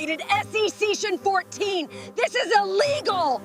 violated SE Section 14. This is illegal.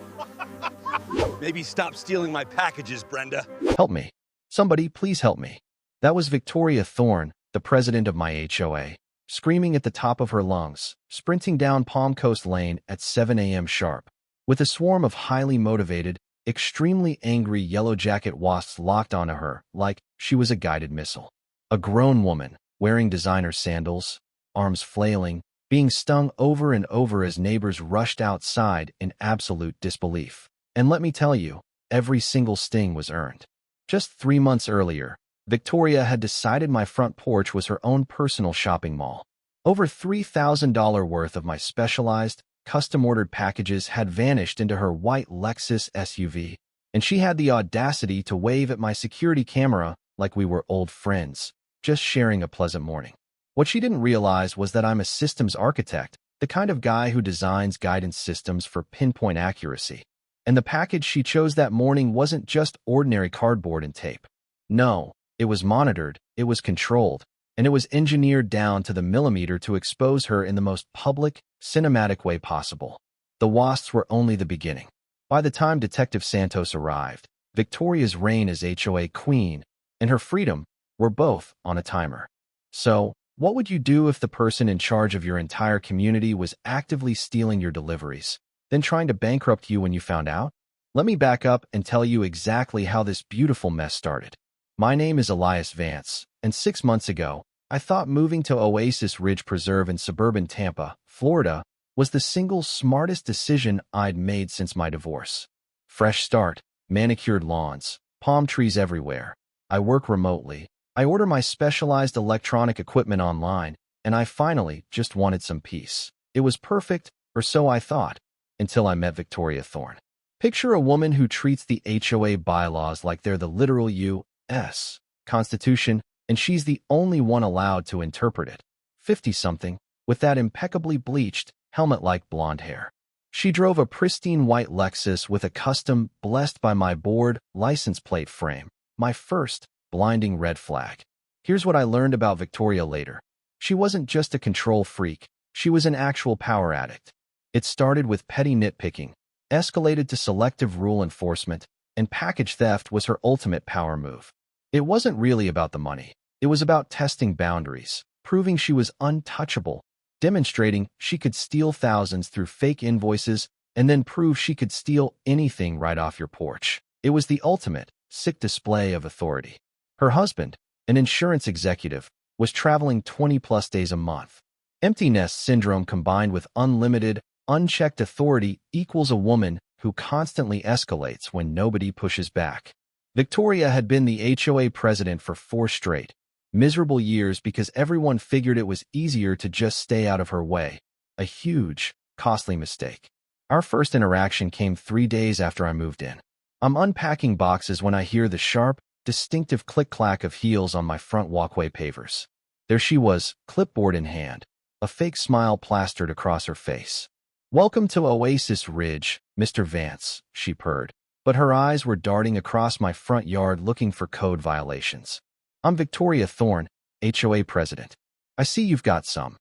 Maybe stop stealing my packages, Brenda. Help me. Somebody, please help me. That was Victoria Thorne, the president of my HOA, screaming at the top of her lungs, sprinting down Palm Coast Lane at 7 a.m. sharp, with a swarm of highly motivated, extremely angry yellow jacket wasps locked onto her like she was a guided missile. A grown woman, wearing designer sandals, arms flailing, being stung over and over as neighbors rushed outside in absolute disbelief. And let me tell you, every single sting was earned. Just 3 months earlier, Victoria had decided my front porch was her own personal shopping mall. Over $3,000 worth of my specialized, custom-ordered packages had vanished into her white Lexus SUV, and she had the audacity to wave at my security camera like we were old friends, just sharing a pleasant morning. What she didn't realize was that I'm a systems architect, the kind of guy who designs guidance systems for pinpoint accuracy. And the package she chose that morning wasn't just ordinary cardboard and tape. No. It was monitored, it was controlled, and it was engineered down to the millimeter to expose her in the most public, cinematic way possible. The wasps were only the beginning. By the time Detective Santos arrived, Victoria's reign as HOA queen and her freedom were both on a timer. So, what would you do if the person in charge of your entire community was actively stealing your deliveries, then trying to bankrupt you when you found out? Let me back up and tell you exactly how this beautiful mess started. My name is Elias Vance, and 6 months ago, I thought moving to Oasis Ridge Preserve in suburban Tampa, Florida, was the single smartest decision I'd made since my divorce. Fresh start, manicured lawns, palm trees everywhere. I work remotely. I order my specialized electronic equipment online, and I finally just wanted some peace. It was perfect, or so I thought, until I met Victoria Thorne. Picture a woman who treats the HOA bylaws like they're the literal U.S. Constitution, and she's the only one allowed to interpret it. 50-something, with that impeccably bleached, helmet-like blonde hair. She drove a pristine white Lexus with a custom, blessed by my board, license plate frame. My first, blinding red flag. Here's what I learned about Victoria later. She wasn't just a control freak, she was an actual power addict. It started with petty nitpicking, escalated to selective rule enforcement, and package theft was her ultimate power move. It wasn't really about the money. It was about testing boundaries, proving she was untouchable, demonstrating she could steal thousands through fake invoices, and then prove she could steal anything right off your porch. It was the ultimate, sick display of authority. Her husband, an insurance executive, was traveling 20-plus days a month. Empty nest syndrome combined with unlimited, unchecked authority equals a woman who constantly escalates when nobody pushes back. Victoria had been the HOA president for 4 straight, miserable years because everyone figured it was easier to just stay out of her way. A huge, costly mistake. Our first interaction came 3 days after I moved in. I'm unpacking boxes when I hear the sharp, distinctive click-clack of heels on my front walkway pavers. There she was, clipboard in hand, a fake smile plastered across her face. "Welcome to Oasis Ridge, Mr. Vance," she purred, but her eyes were darting across my front yard looking for code violations. "I'm Victoria Thorne, HOA president. I see you've got some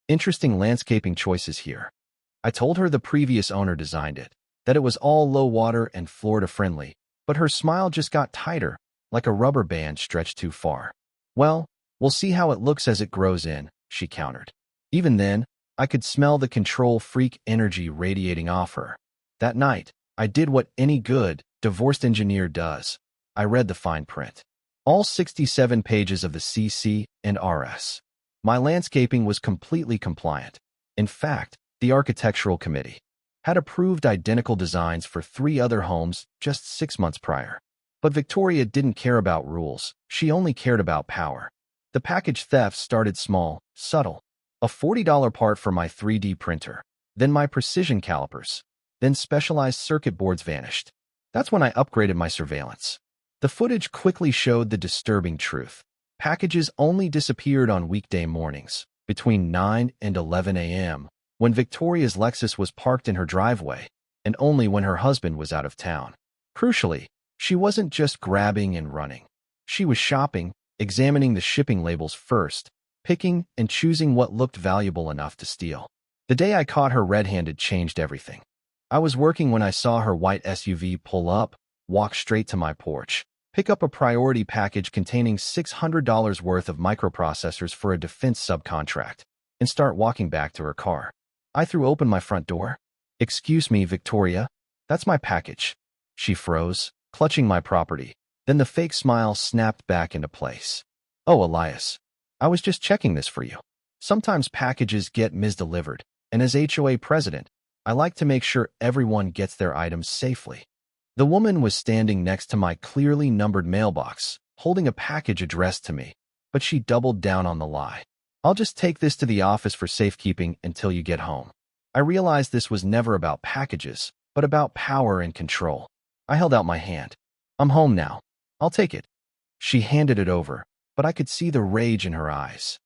interesting landscaping choices here." I told her the previous owner designed it, that it was all low water and Florida-friendly, but her smile just got tighter, like a rubber band stretched too far. "Well, we'll see how it looks as it grows in," she countered. Even then, I could smell the control freak energy radiating off her. That night, I did what any good, divorced engineer does. I read the fine print. All 67 pages of the CC and RS. My landscaping was completely compliant. In fact, the architectural committee had approved identical designs for 3 other homes just 6 months prior. But Victoria didn't care about rules. She only cared about power. The package theft started small, subtle. A $40 part for my 3D printer, then my precision calipers, then specialized circuit boards vanished. That's when I upgraded my surveillance. The footage quickly showed the disturbing truth. Packages only disappeared on weekday mornings, between 9 and 11 a.m., when Victoria's Lexus was parked in her driveway, and only when her husband was out of town. Crucially, she wasn't just grabbing and running. She was shopping, examining the shipping labels first, picking and choosing what looked valuable enough to steal. The day I caught her red-handed changed everything. I was working when I saw her white SUV pull up, walk straight to my porch, pick up a priority package containing $600 worth of microprocessors for a defense subcontract, and start walking back to her car. I threw open my front door. "Excuse me, Victoria, that's my package." She froze, clutching my property. Then the fake smile snapped back into place. "Oh, Elias, I was just checking this for you. Sometimes packages get misdelivered, and as HOA president, I like to make sure everyone gets their items safely." The woman was standing next to my clearly numbered mailbox, holding a package addressed to me, but she doubled down on the lie. "I'll just take this to the office for safekeeping until you get home." I realized this was never about packages, but about power and control. I held out my hand. "I'm home now. I'll take it." She handed it over, but I could see the rage in her eyes.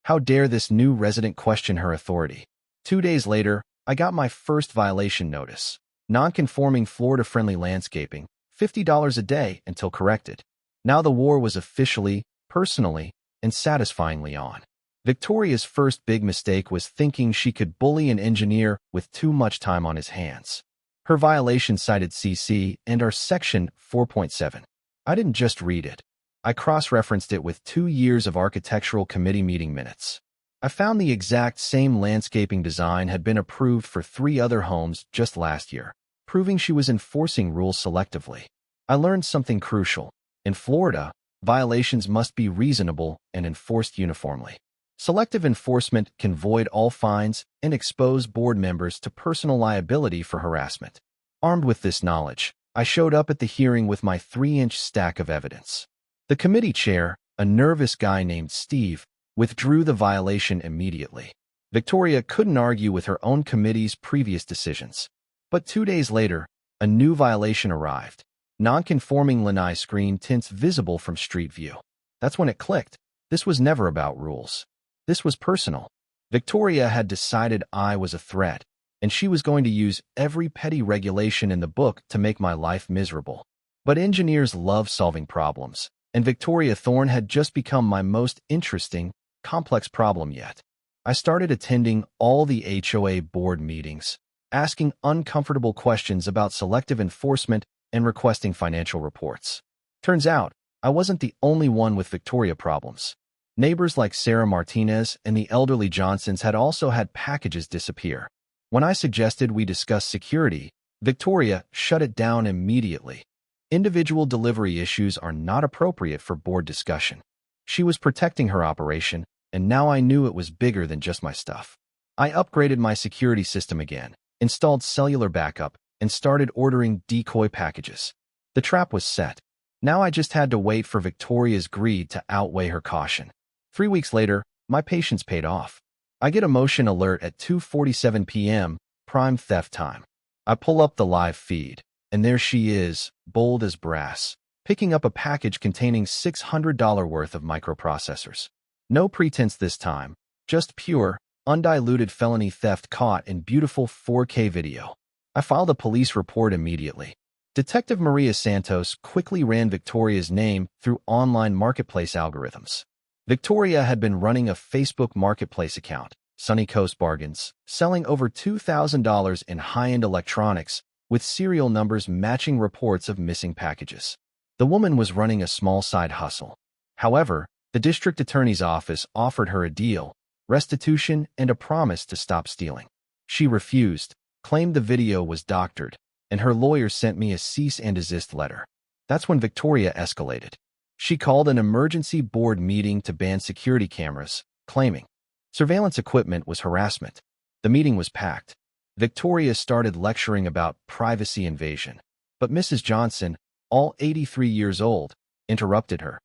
How dare this new resident question her authority? 2 days later, I got my first violation notice. Non-conforming Florida-friendly landscaping, $50 a day until corrected. Now the war was officially, personally, and satisfyingly on. Victoria's first big mistake was thinking she could bully an engineer with too much time on his hands. Her violation cited CC and our Section 4.7. I didn't just read it. I cross-referenced it with 2 years of architectural committee meeting minutes. I found the exact same landscaping design had been approved for 3 other homes just last year, proving she was enforcing rules selectively. I learned something crucial. In Florida, violations must be reasonable and enforced uniformly. Selective enforcement can void all fines and expose board members to personal liability for harassment. Armed with this knowledge, I showed up at the hearing with my 3-inch stack of evidence. The committee chair, a nervous guy named Steve, withdrew the violation immediately. Victoria couldn't argue with her own committee's previous decisions. But 2 days later, a new violation arrived. Non-conforming lanai screen tints visible from street view. That's when it clicked. This was never about rules. This was personal. Victoria had decided I was a threat, and she was going to use every petty regulation in the book to make my life miserable. But engineers love solving problems, and Victoria Thorne had just become my most interesting, complex problem yet. I started attending all the HOA board meetings, asking uncomfortable questions about selective enforcement and requesting financial reports. Turns out, I wasn't the only one with Victoria problems. Neighbors like Sarah Martinez and the elderly Johnsons had also had packages disappear. When I suggested we discuss security, Victoria shut it down immediately. Individual delivery issues are not appropriate for board discussion. She was protecting her operation, and now I knew it was bigger than just my stuff. I upgraded my security system again, installed cellular backup, and started ordering decoy packages. The trap was set. Now I just had to wait for Victoria's greed to outweigh her caution. 3 weeks later, my patience paid off. I get a motion alert at 2:47 p.m., prime theft time. I pull up the live feed, and there she is, bold as brass, picking up a package containing $600 worth of microprocessors. No pretense this time, just pure, undiluted felony theft caught in beautiful 4K video. I filed a police report immediately. Detective Maria Santos quickly ran Victoria's name through online marketplace algorithms. Victoria had been running a Facebook marketplace account, Sunny Coast Bargains, selling over $2,000 in high-end electronics with serial numbers matching reports of missing packages. The woman was running a small side hustle. However, the district attorney's office offered her a deal, restitution, and a promise to stop stealing. She refused, claimed the video was doctored, and her lawyer sent me a cease and desist letter. That's when Victoria escalated. She called an emergency board meeting to ban security cameras, claiming surveillance equipment was harassment. The meeting was packed. Victoria started lecturing about privacy invasion, but Mrs. Johnson, all 83 years old, interrupted her.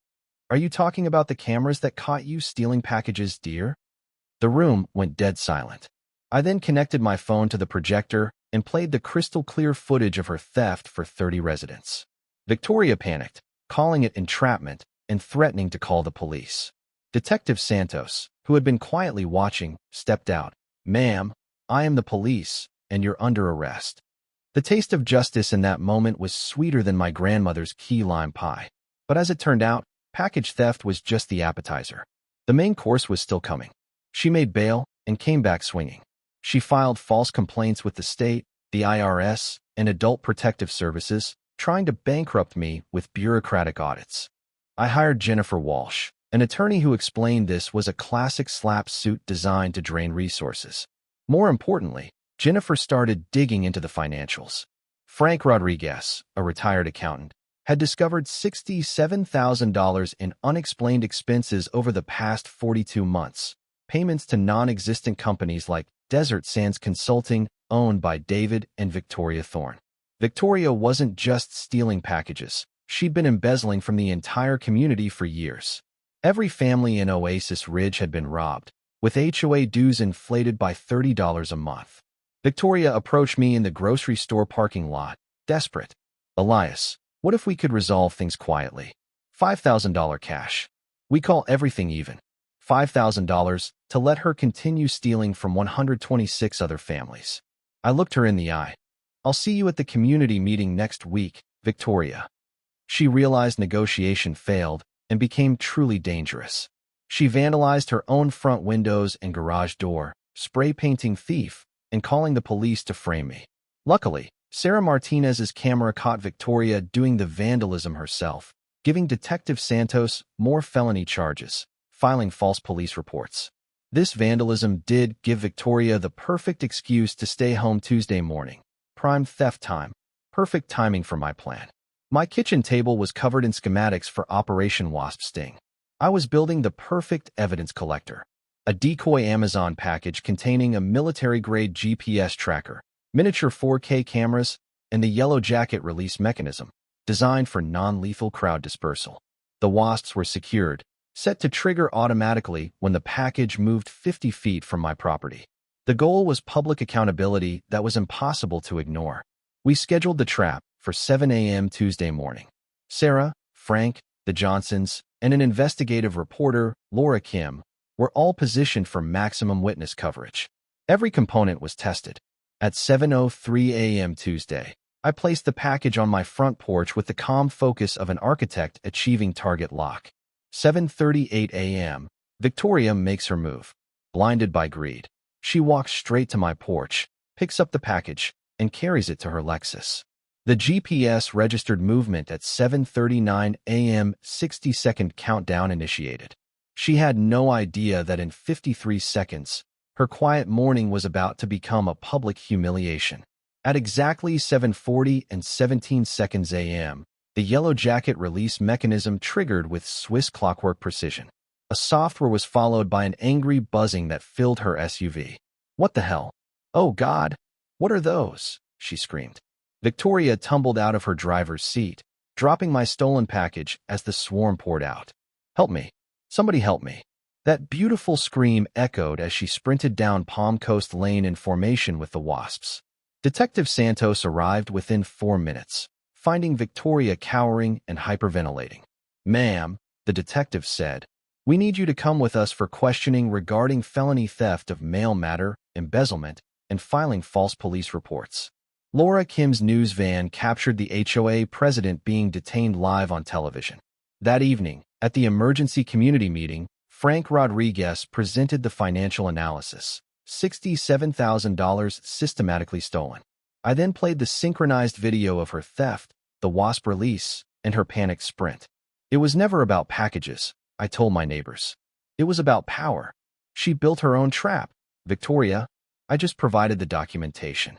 "Are you talking about the cameras that caught you stealing packages, dear?" The room went dead silent. I then connected my phone to the projector and played the crystal-clear footage of her theft for 30 residents. Victoria panicked, calling it entrapment and threatening to call the police. Detective Santos, who had been quietly watching, stepped out. "Ma'am, I am the police, and you're under arrest." The taste of justice in that moment was sweeter than my grandmother's key lime pie. But as it turned out, package theft was just the appetizer. The main course was still coming. She made bail and came back swinging. She filed false complaints with the state, the IRS, and Adult Protective Services, trying to bankrupt me with bureaucratic audits. I hired Jennifer Walsh, an attorney who explained this was a classic slap suit designed to drain resources. More importantly, Jennifer started digging into the financials. Frank Rodriguez, a retired accountant, had discovered $67,000 in unexplained expenses over the past 42 months, payments to non-existent companies like Desert Sands Consulting, owned by David and Victoria Thorne. Victoria wasn't just stealing packages. She'd been embezzling from the entire community for years. Every family in Oasis Ridge had been robbed, with HOA dues inflated by $30 a month. Victoria approached me in the grocery store parking lot, desperate. "Elias, what if we could resolve things quietly? $5,000 cash. We call everything even. $5,000 to let her continue stealing from 126 other families." I looked her in the eye. "I'll see you at the community meeting next week, Victoria." She realized negotiation failed and became truly dangerous. She vandalized her own front windows and garage door, spray painting thief, and calling the police to frame me. Luckily, Sarah Martinez's camera caught Victoria doing the vandalism herself, giving Detective Santos more felony charges, filing false police reports. This vandalism did give Victoria the perfect excuse to stay home Tuesday morning. Prime theft time. Perfect timing for my plan. My kitchen table was covered in schematics for Operation Wasp Sting. I was building the perfect evidence collector. A decoy Amazon package containing a military-grade GPS tracker, miniature 4K cameras, and the yellow jacket release mechanism, designed for non-lethal crowd dispersal. The wasps were secured, set to trigger automatically when the package moved 50 feet from my property. The goal was public accountability that was impossible to ignore. We scheduled the trap for 7 a.m. Tuesday morning. Sarah, Frank, the Johnsons, and an investigative reporter, Laura Kim, were all positioned for maximum witness coverage. Every component was tested. At 7:03 a.m. Tuesday, I placed the package on my front porch with the calm focus of an architect achieving target lock. 7:38 a.m., Victoria makes her move. Blinded by greed, she walks straight to my porch, picks up the package, and carries it to her Lexus. The GPS registered movement at 7:39 a.m. 60-second countdown initiated. She had no idea that in 53 seconds, her quiet morning was about to become a public humiliation. At exactly 7:40 and 17 seconds a.m., the yellow jacket release mechanism triggered with Swiss clockwork precision. A software was followed by an angry buzzing that filled her SUV. "What the hell? Oh God, what are those?" she screamed. Victoria tumbled out of her driver's seat, dropping my stolen package as the swarm poured out. "Help me. Somebody help me." That beautiful scream echoed as she sprinted down Palm Coast Lane in formation with the wasps. Detective Santos arrived within 4 minutes, finding Victoria cowering and hyperventilating. "Ma'am," the detective said, "we need you to come with us for questioning regarding felony theft of mail matter, embezzlement, and filing false police reports." Laura Kim's news van captured the HOA president being detained live on television. That evening, at the emergency community meeting, Frank Rodriguez presented the financial analysis. $67,000 systematically stolen. I then played the synchronized video of her theft, the wasp release, and her panicked sprint. It was never about packages, I told my neighbors. It was about power. She built her own trap. Victoria, I just provided the documentation.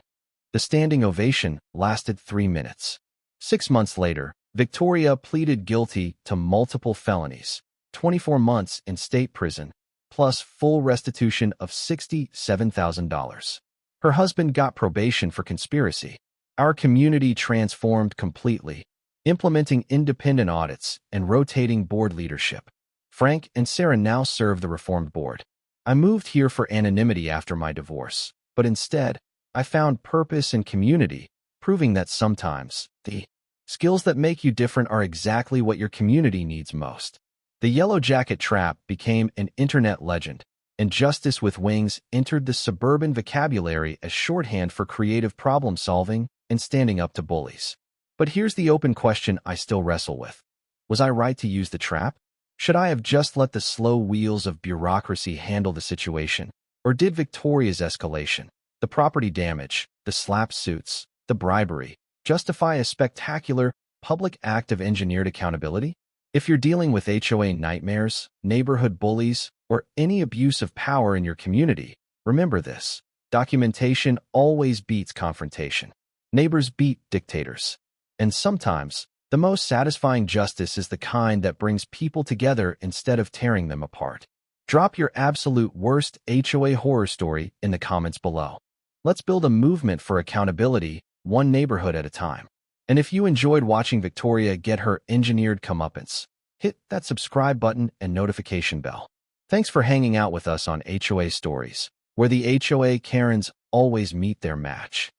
The standing ovation lasted 3 minutes. 6 months later, Victoria pleaded guilty to multiple felonies, 24 months in state prison, plus full restitution of $67,000. Her husband got probation for conspiracy. Our community transformed completely, implementing independent audits and rotating board leadership. Frank and Sarah now serve the reformed board. I moved here for anonymity after my divorce, but instead, I found purpose and community, proving that sometimes the skills that make you different are exactly what your community needs most. The Yellow Jacket Trap became an internet legend, and Justice with Wings entered the suburban vocabulary as shorthand for creative problem-solving and standing up to bullies. But here's the open question I still wrestle with. Was I right to use the trap? Should I have just let the slow wheels of bureaucracy handle the situation? Or did Victoria's escalation, The property damage, the slap suits, the bribery justify a spectacular public act of engineered accountability? If you're dealing with HOA nightmares, neighborhood bullies, or any abuse of power in your community, remember this: documentation always beats confrontation. Neighbors beat dictators. And sometimes, the most satisfying justice is the kind that brings people together instead of tearing them apart. Drop your absolute worst HOA horror story in the comments below. Let's build a movement for accountability, one neighborhood at a time. And if you enjoyed watching Victoria get her engineered comeuppance, hit that subscribe button and notification bell. Thanks for hanging out with us on HOA Stories, where the HOA Karens always meet their match.